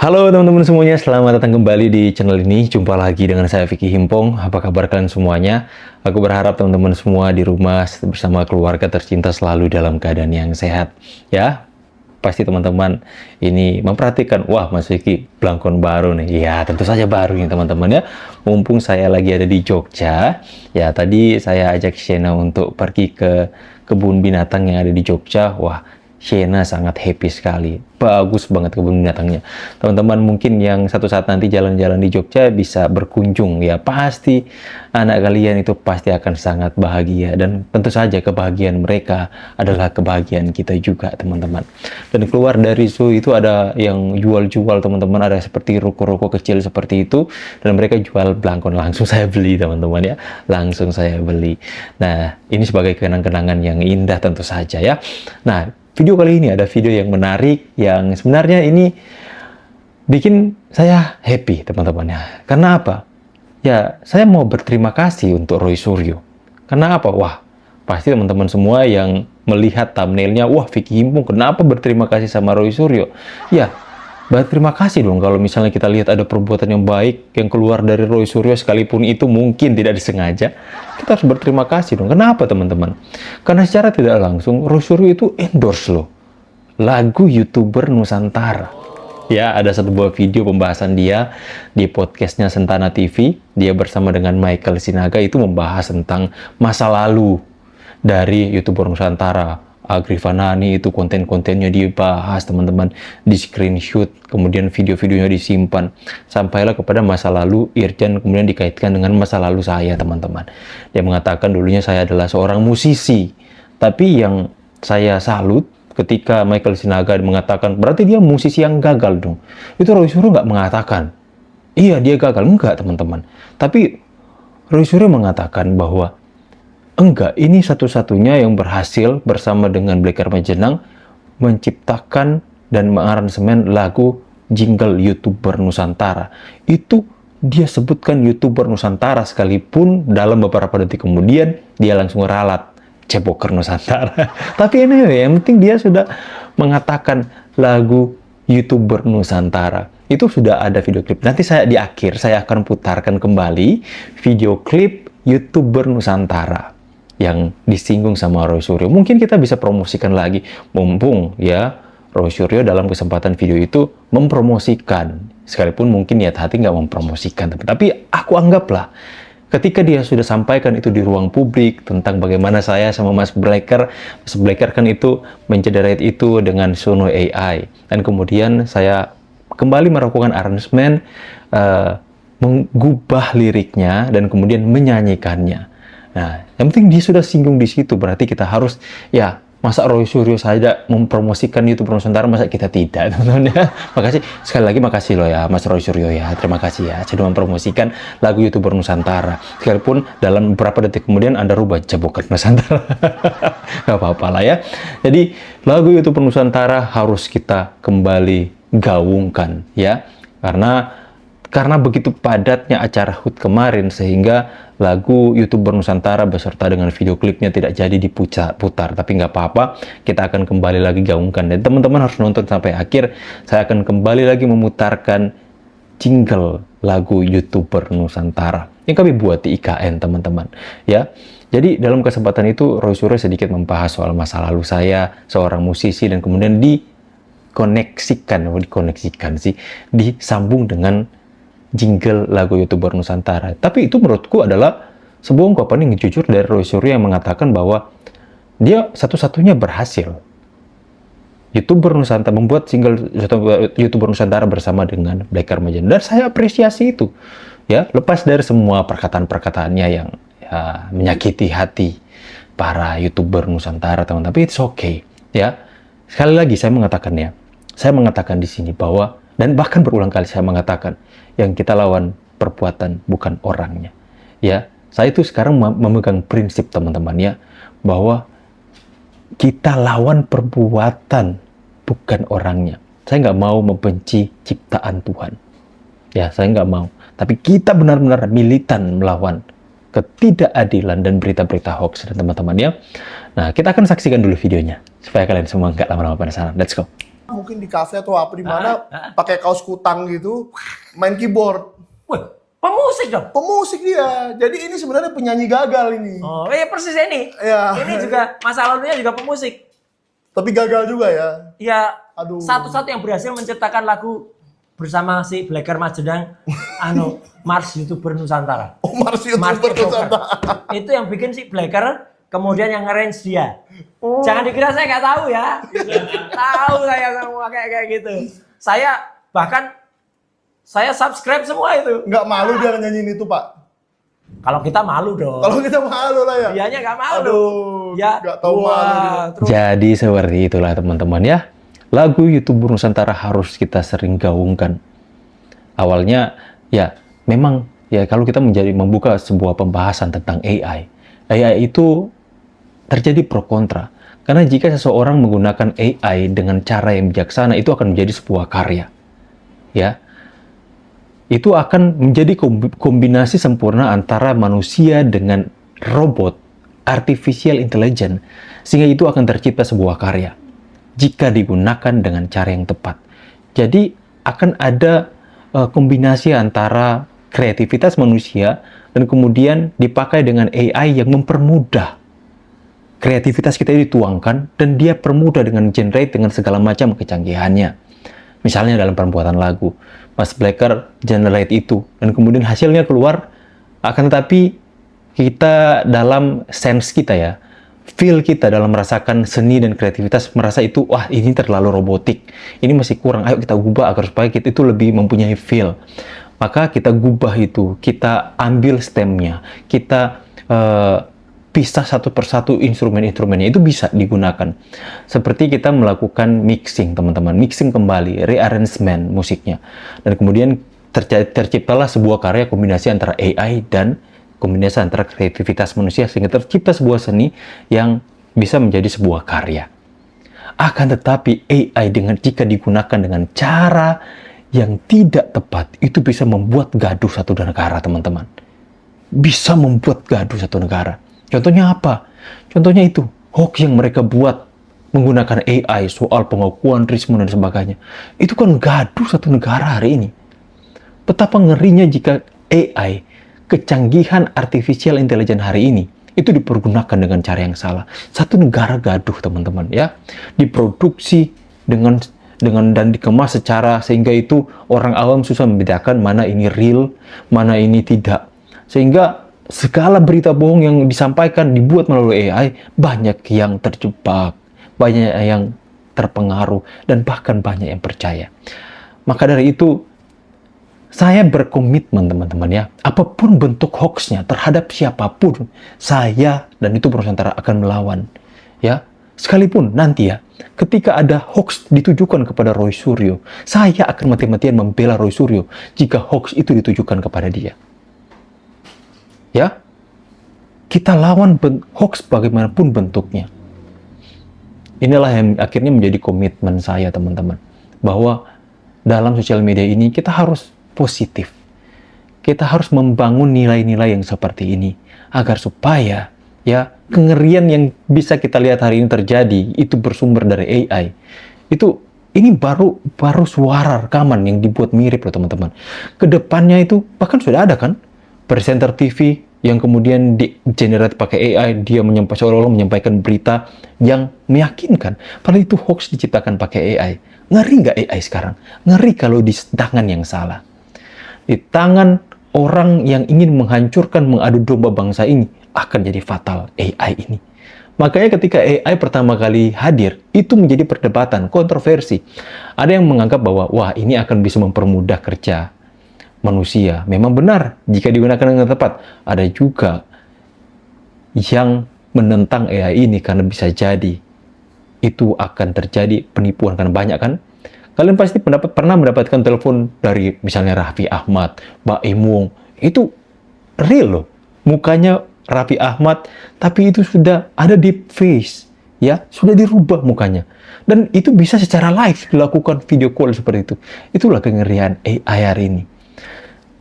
Halo teman-teman semuanya, selamat datang kembali di channel ini. Jumpa lagi dengan saya Vicky Himpong. Apa kabar kalian semuanya? Aku berharap teman-teman semua di rumah bersama keluarga tercinta selalu dalam keadaan yang sehat. Ya, pasti teman-teman ini memperhatikan, wah Mas Vicky, belangkon baru nih. Ya, tentu saja baru nih teman-teman ya. Mumpung saya lagi ada di Jogja, ya tadi saya ajak Shena untuk pergi ke kebun binatang yang ada di Jogja. Wah, Shena sangat happy sekali. Bagus banget kebun binatangnya. Teman-teman mungkin yang satu saat nanti jalan-jalan di Jogja bisa berkunjung ya. Pasti anak kalian itu pasti akan sangat bahagia. Dan tentu saja kebahagiaan mereka adalah kebahagiaan kita juga teman-teman. Dan keluar dari zoo itu ada yang jual-jual teman-teman. Ada seperti ruko-ruko kecil seperti itu. Dan mereka jual belangkon. Langsung saya beli teman-teman ya. Langsung saya beli. Nah ini sebagai kenang-kenangan yang indah tentu saja ya. Nah, video kali ini ada video yang menarik yang sebenarnya ini bikin saya happy teman-teman ya. Karena apa? Ya, saya mau berterima kasih untuk Roy Suryo. Karena apa? Wah, pasti teman-teman semua yang melihat thumbnailnya, wah Vicky Himpong kenapa berterima kasih sama Roy Suryo? Ya, berterima kasih dong kalau misalnya kita lihat ada perbuatan yang baik yang keluar dari Roy Suryo sekalipun itu mungkin tidak disengaja. Kita harus berterima kasih dong. Kenapa teman-teman? Karena secara tidak langsung Roy Suryo itu endorse loh lagu YouTuber Nusantara. Ya, ada satu buah video pembahasan dia di podcastnya Sentana TV. Dia bersama dengan Michael Sinaga itu membahas tentang masa lalu dari YouTuber Nusantara. Agrifanani itu konten-kontennya dibahas teman-teman, di screenshot, kemudian video-videonya disimpan, sampailah kepada masa lalu Irjan, kemudian dikaitkan dengan masa lalu saya teman-teman. Dia mengatakan dulunya saya adalah seorang musisi, tapi yang saya salut ketika Michael Sinaga mengatakan berarti dia musisi yang gagal dong. Itu Roy Suryo nggak mengatakan iya dia gagal, enggak teman-teman, tapi Roy Suryo mengatakan bahwa enggak, ini satu-satunya yang berhasil bersama dengan Black Armajenang menciptakan dan mengaransemen lagu jingle YouTuber Nusantara. Itu dia sebutkan YouTuber Nusantara sekalipun dalam beberapa detik kemudian dia langsung ralat Ceboker Nusantara. Tapi anyway, yang penting dia sudah mengatakan lagu YouTuber Nusantara. Itu sudah ada video klip. Nanti saya di akhir saya akan putarkan kembali video klip YouTuber Nusantara yang disinggung sama Roy Suryo. Mungkin kita bisa promosikan lagi, mumpung ya Roy Suryo dalam kesempatan video itu mempromosikan, sekalipun mungkin niat hati nggak mempromosikan, tapi aku anggaplah ketika dia sudah sampaikan itu di ruang publik tentang bagaimana saya sama Mas Blacker kan itu mencederai itu dengan Suno AI, dan kemudian saya kembali melakukan aransemen, mengubah liriknya dan kemudian menyanyikannya. Nah, yang penting dia sudah singgung di situ, berarti kita harus, ya, masa Roy Suryo saja mempromosikan YouTuber Nusantara, masa kita tidak, teman-teman ya. Makasih, sekali lagi makasih loh ya, Mas Roy Suryo ya, terima kasih ya, sudah mempromosikan lagu YouTuber Nusantara. Sekalipun dalam beberapa detik kemudian Anda rubah Ceboker Nusantara. Gak apa-apa lah ya. Jadi, lagu YouTuber Nusantara harus kita kembali gaungkan ya, karena begitu padatnya acara HUT kemarin sehingga lagu YouTuber Nusantara beserta dengan video klipnya tidak jadi diputar. Tapi nggak apa-apa, kita akan kembali lagi gaungkan. Dan teman-teman harus nonton sampai akhir. Saya akan kembali lagi memutarkan jingle lagu YouTuber Nusantara yang kami buat di IKN teman-teman ya. Jadi dalam kesempatan itu Roy Suryo sedikit membahas soal masa lalu saya seorang musisi, dan kemudian disambung dengan jingle lagu YouTuber Nusantara. Tapi itu menurutku adalah sebuah ungkapan yang jujur dari Roy Suryo yang mengatakan bahwa dia satu-satunya berhasil YouTuber Nusantara membuat single YouTuber Nusantara bersama dengan Black Armajenang. Dan saya apresiasi itu. Ya, lepas dari semua perkataan-perkataannya yang ya, menyakiti hati para YouTuber Nusantara, teman. Tapi it's okay, ya. Sekali lagi saya mengatakannya. Saya mengatakan di sini bahwa, dan bahkan berulang kali saya mengatakan, yang kita lawan perbuatan bukan orangnya. Ya, saya itu sekarang memegang prinsip teman-teman ya, bahwa kita lawan perbuatan bukan orangnya. Saya nggak mau membenci ciptaan Tuhan. Ya, saya nggak mau. Tapi kita benar-benar militan melawan ketidakadilan dan berita-berita hoax dan teman-teman ya. Nah, kita akan saksikan dulu videonya supaya kalian semua nggak lama-lama penasaran. Let's go. Mungkin di kafe atau apa di mana pakai kaos kutang gitu, main keyboard. Wih, pemusik dong. Pemusik dia. Jadi ini sebenarnya penyanyi gagal ini. Oh, iya persis ini. Iya. Ini juga masa lalunya juga pemusik. Tapi gagal juga ya. Ya, Aduh. satu-satu yang berhasil menciptakan lagu bersama si Blacker Majendang, Mars YouTuber Nusantara. Oh, Mars YouTuber Nusantara. Itu yang bikin si Blacker, kemudian yang nge-range dia. Jangan dikira saya nggak tahu ya. Tahu saya semua kayak gitu. Saya subscribe semua itu. Nggak malu dia nyanyiin itu, Pak? Kalau kita malu dong. Kalau kita malu lah ya. Dianya nggak malu. Aduh, Ya, nggak tahu malu dia. Jadi seperti itulah teman-teman ya. Lagu YouTuber Nusantara harus kita sering gaungkan. Awalnya ya memang ya kalau kita membuka sebuah pembahasan tentang AI. AI itu terjadi pro kontra. Karena jika seseorang menggunakan AI dengan cara yang bijaksana itu akan menjadi sebuah karya. Ya. Itu akan menjadi kombinasi sempurna antara manusia dengan robot, artificial intelligence, sehingga itu akan tercipta sebuah karya jika digunakan dengan cara yang tepat. Jadi akan ada kombinasi antara kreativitas manusia dan kemudian dipakai dengan AI yang mempermudah kreativitas kita dituangkan dan dia permudah dengan generate dengan segala macam kecanggihannya. Misalnya dalam pembuatan lagu, Mas Blacker generate itu dan kemudian hasilnya keluar, akan tetapi kita dalam sense kita ya, feel kita dalam merasakan seni dan kreativitas merasa itu, wah ini terlalu robotik, ini masih kurang, ayo kita ubah agar supaya kita itu lebih mempunyai feel. Maka kita gubah itu, kita ambil stemnya, kita pisah satu persatu instrumen-instrumennya, itu bisa digunakan. Seperti kita melakukan mixing, teman-teman. Mixing kembali, rearrangement musiknya. Dan kemudian terciptalah sebuah karya kombinasi antara AI dan kombinasi antara kreativitas manusia, sehingga tercipta sebuah seni yang bisa menjadi sebuah karya. Akan tetapi AI jika digunakan dengan cara yang tidak tepat, itu bisa membuat gaduh satu negara, teman-teman. Bisa membuat gaduh satu negara. Contohnya apa? Contohnya itu, hoax yang mereka buat menggunakan AI soal pengakuan Risma dan sebagainya. Itu kan gaduh satu negara hari ini. Betapa ngerinya jika AI, kecanggihan artificial intelligence hari ini, itu dipergunakan dengan cara yang salah. Satu negara gaduh, teman-teman, ya. Diproduksi dengan dan dikemas secara sehingga itu orang awam susah membedakan mana ini real, mana ini tidak. Sehingga segala berita bohong yang disampaikan dibuat melalui AI, banyak yang terjebak, banyak yang terpengaruh, dan bahkan banyak yang percaya. Maka dari itu, saya berkomitmen teman-teman ya, apapun bentuk hoaxnya terhadap siapapun, saya dan itu Nusantara akan melawan. Ya, sekalipun nanti ya, ketika ada hoax ditujukan kepada Roy Suryo, saya akan mati-matian membela Roy Suryo jika hoax itu ditujukan kepada dia. Ya, kita lawan hoax bagaimanapun bentuknya. Inilah yang akhirnya menjadi komitmen saya, teman-teman, bahwa dalam sosial media ini kita harus positif. Kita harus membangun nilai-nilai yang seperti ini agar supaya ya kengerian yang bisa kita lihat hari ini terjadi itu bersumber dari AI. Ini baru suara rekaman yang dibuat mirip loh, teman-teman. Kedepannya itu bahkan sudah ada kan presenter TV yang kemudian di-generate pakai AI, dia seolah-olah menyampaikan berita yang meyakinkan. Padahal itu hoax diciptakan pakai AI. Ngeri nggak AI sekarang? Ngeri kalau di tangan yang salah. Di tangan orang yang ingin menghancurkan, mengadu domba bangsa ini, akan jadi fatal AI ini. Makanya ketika AI pertama kali hadir, itu menjadi perdebatan, kontroversi. Ada yang menganggap bahwa, wah ini akan bisa mempermudah kerja manusia. Memang benar jika digunakan dengan tepat. Ada juga yang menentang AI ini karena bisa jadi itu akan terjadi penipuan, karena banyak kan. Kalian pasti pernah mendapatkan telepon dari misalnya Raffi Ahmad, Mbak Imung. Itu real loh. Mukanya Raffi Ahmad, tapi itu sudah ada deep face, ya, sudah dirubah mukanya. Dan itu bisa secara live dilakukan video call seperti itu. Itulah kengerian AI hari ini.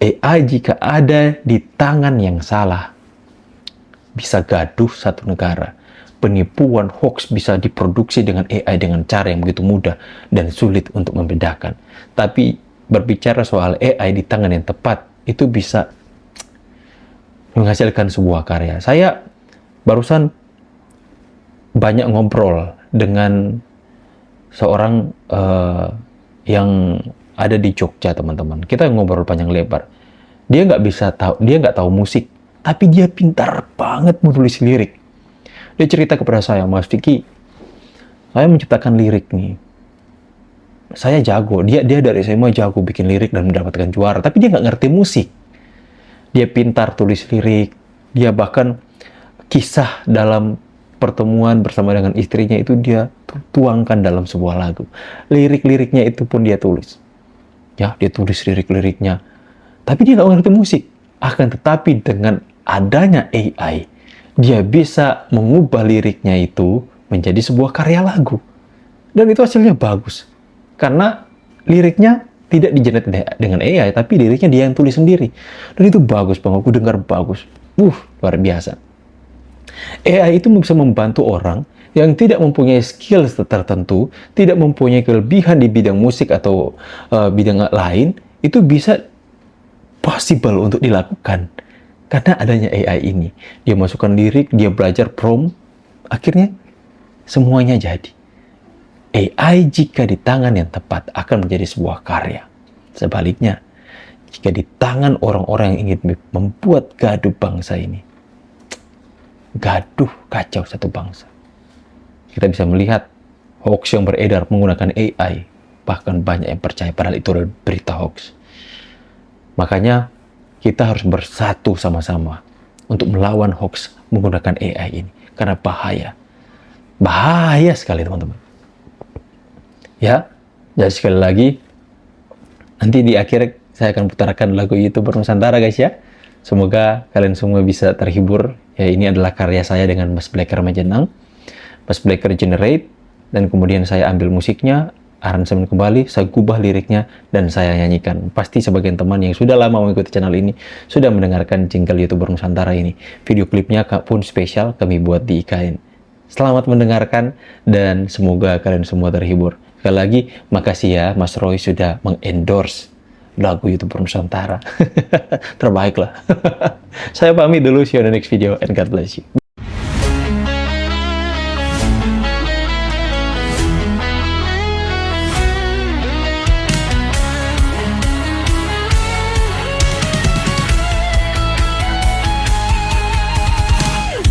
AI jika ada di tangan yang salah, bisa gaduh satu negara. penipuan, hoax bisa diproduksi dengan AI dengan cara yang begitu mudah dan sulit untuk membedakan. Tapi berbicara soal AI di tangan yang tepat, itu bisa menghasilkan sebuah karya. Saya barusan banyak ngobrol dengan seorang yang ada di Jogja, teman-teman. Kita ngobrol panjang lebar. Dia nggak tahu musik, tapi dia pintar banget menulis lirik. Dia cerita kepada saya, Mas Vicky, saya menciptakan lirik nih. Saya jago, dia dari SMA jago bikin lirik dan mendapatkan juara, tapi dia nggak ngerti musik. Dia pintar tulis lirik, dia bahkan kisah dalam pertemuan bersama dengan istrinya itu dia tuangkan dalam sebuah lagu. Lirik-liriknya itu pun dia tulis. Ya, dia tulis lirik-liriknya. Tapi dia nggak ngerti musik. Akan tetapi dengan adanya AI, dia bisa mengubah liriknya itu menjadi sebuah karya lagu. Dan itu hasilnya bagus. Karena liriknya tidak digenerate dengan AI, tapi liriknya dia yang tulis sendiri. Dan itu bagus banget, aku dengar bagus. Luar biasa. AI itu bisa membantu orang yang tidak mempunyai skill tertentu, tidak mempunyai kelebihan di bidang musik atau bidang lain, itu bisa possible untuk dilakukan. Karena adanya AI ini. Dia masukkan lirik, dia belajar prompt, akhirnya semuanya jadi. AI jika di tangan yang tepat akan menjadi sebuah karya. Sebaliknya, jika di tangan orang-orang yang ingin membuat gaduh bangsa ini, gaduh kacau satu bangsa. Kita bisa melihat hoax yang beredar menggunakan AI, bahkan banyak yang percaya padahal itu adalah berita hoax. Makanya kita harus bersatu sama-sama untuk melawan hoax menggunakan AI ini, karena bahaya sekali, teman-teman. Ya, jadi sekali lagi, nanti di akhir saya akan putarkan lagu YouTuber Nusantara, guys ya. Semoga kalian semua bisa terhibur. Ya, ini adalah karya saya dengan Mas Blacker Majenang, Mas Blacker Generate, dan kemudian saya ambil musiknya, aransemen kembali, saya gubah liriknya, dan saya nyanyikan. Pasti sebagian teman yang sudah lama mengikuti channel ini sudah mendengarkan jingle YouTuber Nusantara ini. Video klipnya pun spesial kami buat di IKN. Selamat mendengarkan, dan semoga kalian semua terhibur. Sekali lagi, makasih ya Mas Roy sudah mengendorse lagu YouTuber Nusantara. Terbaik lah. Saya pamit dulu, see you on the next video, and God bless you.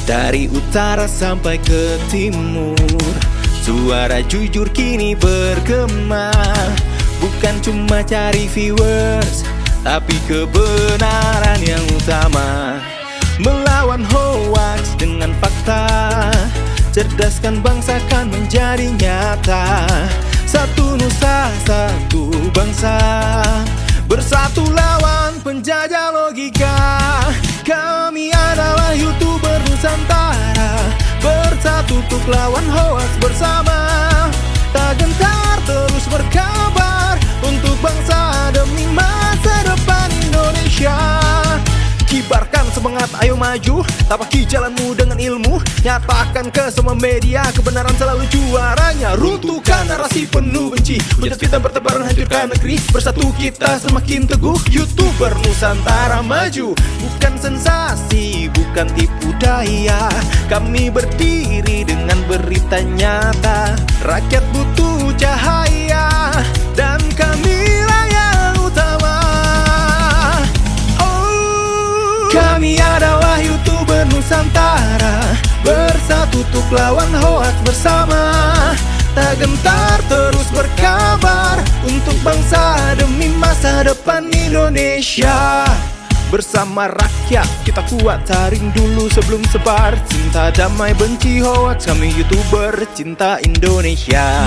Dari utara sampai ke timur, suara jujur kini bergema. Bukan cuma cari viewers, tapi kebenaran yang utama. Melawan hoax dengan fakta, cerdaskan bangsa kan menjadi nyata. Satu nusa, satu bangsa, bersatu lawan penjajah logika. Kami adalah YouTuber Nusantara, bersatu untuk lawan hoax bersama. Tak gentar terus berkabar untuk bangsa demi masa depan Indonesia. Kibarkan semangat, ayo maju, tapaki jalanmu dengan ilmu. Nyatakan ke semua media, kebenaran selalu juaranya. Runtuhkan narasi penuh benci, hujat fitnah bertebaran, hancurkan negeri. Bersatu kita semakin teguh, YouTuber Nusantara maju. Bukan sensasi, bukan tipu daya, kami berdiri dengan berita nyata. Rakyat butuh cahaya, dan kamilah yang utama. Kami adalah YouTuber Nusantara, bersatu untuk lawan hoax bersama. Tak gentar terus berkabar untuk bangsa demi masa depan Indonesia. Bersama rakyat kita kuat, taring dulu sebelum sebar. Cinta damai benci hoax, kami YouTuber cinta Indonesia.